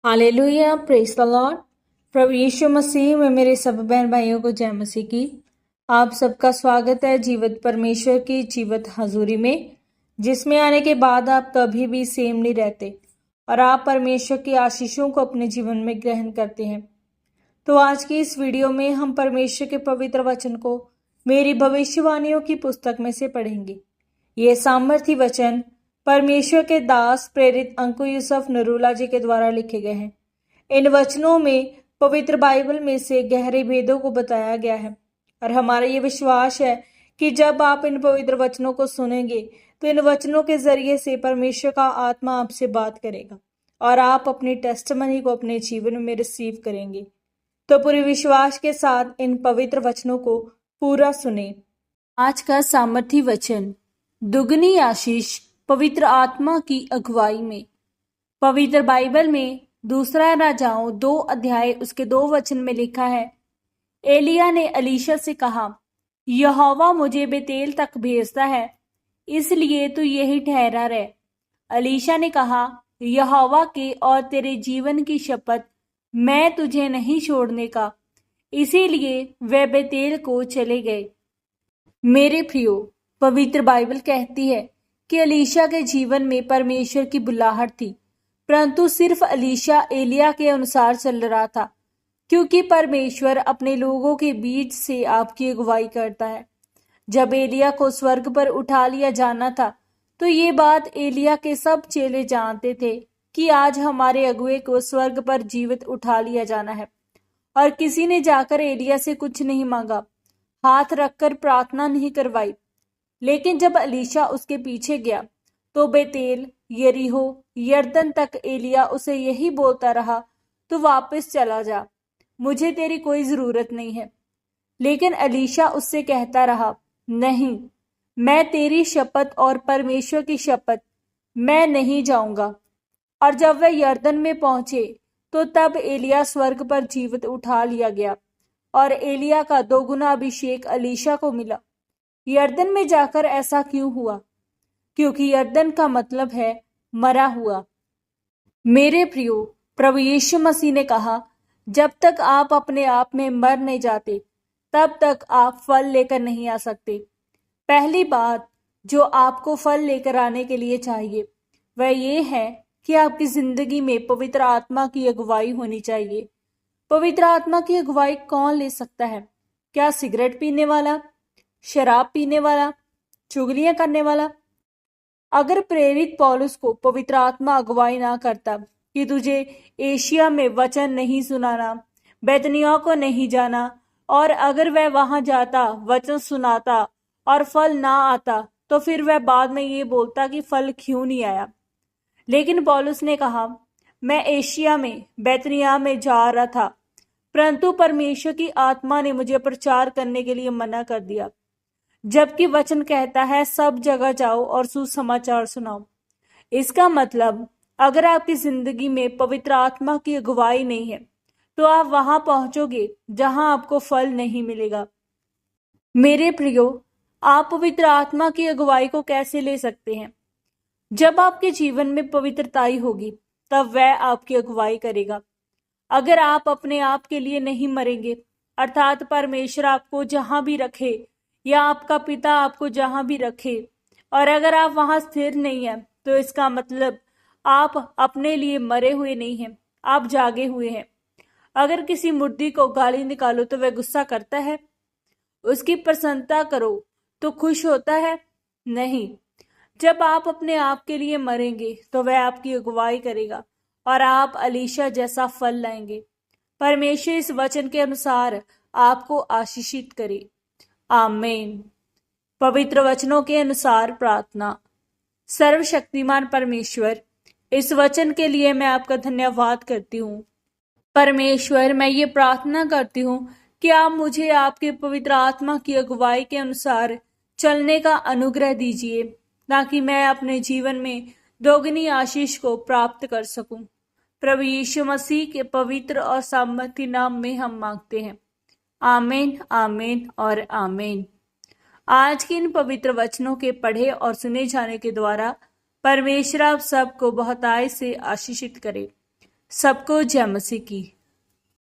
Hallelujah, praise the Lord. प्रभु यीशु मसीह में मेरे सब बहन भाइयों को जय मसीह की। आप सबका स्वागत है जीवित परमेश्वर की जीवित हजूरी में, जिसमें आने के बाद आप कभी भी सेम नहीं रहते और आप परमेश्वर की आशीषों को अपने जीवन में ग्रहण करते हैं। तो आज की इस वीडियो में हम परमेश्वर के पवित्र वचन को मेरी भविष्यवाणियों की पुस्तक में से पढ़ेंगे। ये सामर्थी वचन परमेश्वर के दास प्रेरित अंकु यूसुफ नरूला जी के द्वारा लिखे गए हैं। इन वचनों में पवित्र बाइबल में से गहरे भेदों को बताया गया है और हमारा ये विश्वास है कि जब आप इन पवित्र वचनों को सुनेंगे तो इन वचनों के जरिए से परमेश्वर का आत्मा आपसे बात करेगा और आप अपनी टेस्टमनी को अपने जीवन में रिसीव करेंगे। तो पूरे विश्वास के साथ इन पवित्र वचनों को पूरा सुने। आज का सामर्थी वचन, दुगनी आशीष पवित्र आत्मा की अगुवाई में। पवित्र बाइबल में दूसरा राजाओं 2 अध्याय उसके 2 वचन में लिखा है, एलिया ने अलीशा से कहा, यहोवा मुझे बेतेल तक भेजता है, इसलिए तू यही ठहरा रह। अलीशा ने कहा, यहोवा के और तेरे जीवन की शपथ, मैं तुझे नहीं छोड़ने का। इसीलिए वे बेतेल को चले गए। मेरे प्रियो, पवित्र बाइबल कहती है कि अलीशा के जीवन में परमेश्वर की बुलाहट थी, परंतु सिर्फ अलीशा एलिया के अनुसार चल रहा था, क्योंकि परमेश्वर अपने लोगों के बीच से आपकी अगुवाई करता है। जब एलिया को स्वर्ग पर उठा लिया जाना था, तो ये बात एलिया के सब चेले जानते थे कि आज हमारे अगुए को स्वर्ग पर जीवित उठा लिया जाना है। और किसी ने जाकर एलिया से कुछ नहीं मांगा, हाथ रखकर प्रार्थना नहीं करवाई। लेकिन जब अलीशा उसके पीछे गया तो बेतेल, यरीहो, यरदन तक एलिया उसे यही बोलता रहा, तू वापस चला जा, मुझे तेरी कोई जरूरत नहीं है। लेकिन अलीशा उससे कहता रहा, नहीं, मैं तेरी शपथ और परमेश्वर की शपथ, मैं नहीं जाऊंगा। और जब वह यरदन में पहुंचे तो तब एलिया स्वर्ग पर जीवित उठा लिया गया और एलिया का 2 गुना अभिषेक अलीशा को मिला। यरदन में जाकर ऐसा क्यों हुआ? क्योंकि यरदन का मतलब है मरा हुआ। मेरे प्रियो, प्रभु यीशु मसीह ने कहा, जब तक आप अपने आप में मर नहीं जाते तब तक आप फल लेकर नहीं आ सकते। पहली बात जो आपको फल लेकर आने के लिए चाहिए वह ये है कि आपकी जिंदगी में पवित्र आत्मा की अगुवाई होनी चाहिए। पवित्र आत्मा की अगुवाई कौन ले सकता है? क्या सिगरेट पीने वाला, शराब पीने वाला, चुगलियां करने वाला? अगर प्रेरित पौलुस को पवित्र आत्मा अगुवाई ना करता कि तुझे एशिया में वचन नहीं सुनाना, बैतनिया को नहीं जाना, और अगर वह वहां जाता, वचन सुनाता और फल ना आता, तो फिर वह बाद में ये बोलता कि फल क्यों नहीं आया। लेकिन पौलुस ने कहा, मैं एशिया में, बैतनिया में जा रहा था, परंतु परमेश्वर की आत्मा ने मुझे प्रचार करने के लिए मना कर दिया। जबकि वचन कहता है सब जगह जाओ और सुसमाचार सुनाओ। इसका मतलब अगर आपकी जिंदगी में पवित्र आत्मा की अगुवाई नहीं है तो आप वहां पहुंचोगे जहां आपको फल नहीं मिलेगा। मेरे प्रियो, आप पवित्र आत्मा की अगुवाई को कैसे ले सकते हैं? जब आपके जीवन में पवित्रताई होगी तब वह आपकी अगुवाई करेगा। अगर आप अपने आप के लिए नहीं मरेंगे, अर्थात परमेश्वर आपको जहां भी रखे या आपका पिता आपको जहां भी रखे, और अगर आप वहां स्थिर नहीं हैं, तो इसका मतलब आप अपने लिए मरे हुए नहीं हैं, आप जागे हुए हैं। अगर किसी मुर्दी को गाली निकालो तो वह गुस्सा करता है? उसकी प्रसन्नता करो तो खुश होता है? नहीं। जब आप अपने आप के लिए मरेंगे तो वह आपकी अगुवाई करेगा और आप अलीशा जैसा फल लाएंगे। परमेश्वर इस वचन के अनुसार आपको आशीषित करे। आमीन। पवित्र वचनों के अनुसार प्रार्थना। सर्वशक्तिमान परमेश्वर, इस वचन के लिए मैं आपका धन्यवाद करती हूँ। परमेश्वर, मैं ये प्रार्थना करती हूँ कि आप मुझे आपके पवित्र आत्मा की अगुवाई के अनुसार चलने का अनुग्रह दीजिए, ताकि मैं अपने जीवन में दोगुनी आशीष को प्राप्त कर सकूं। प्रभु यीशु मसीह के पवित्र और सामर्थी नाम में हम मांगते हैं। आमीन, आमीन और आमीन। आज के इन पवित्र वचनों के पढ़े और सुने जाने के द्वारा परमेश्वर आप सबको बहुतायत से आशीषित करे। सबको जय मसीह की।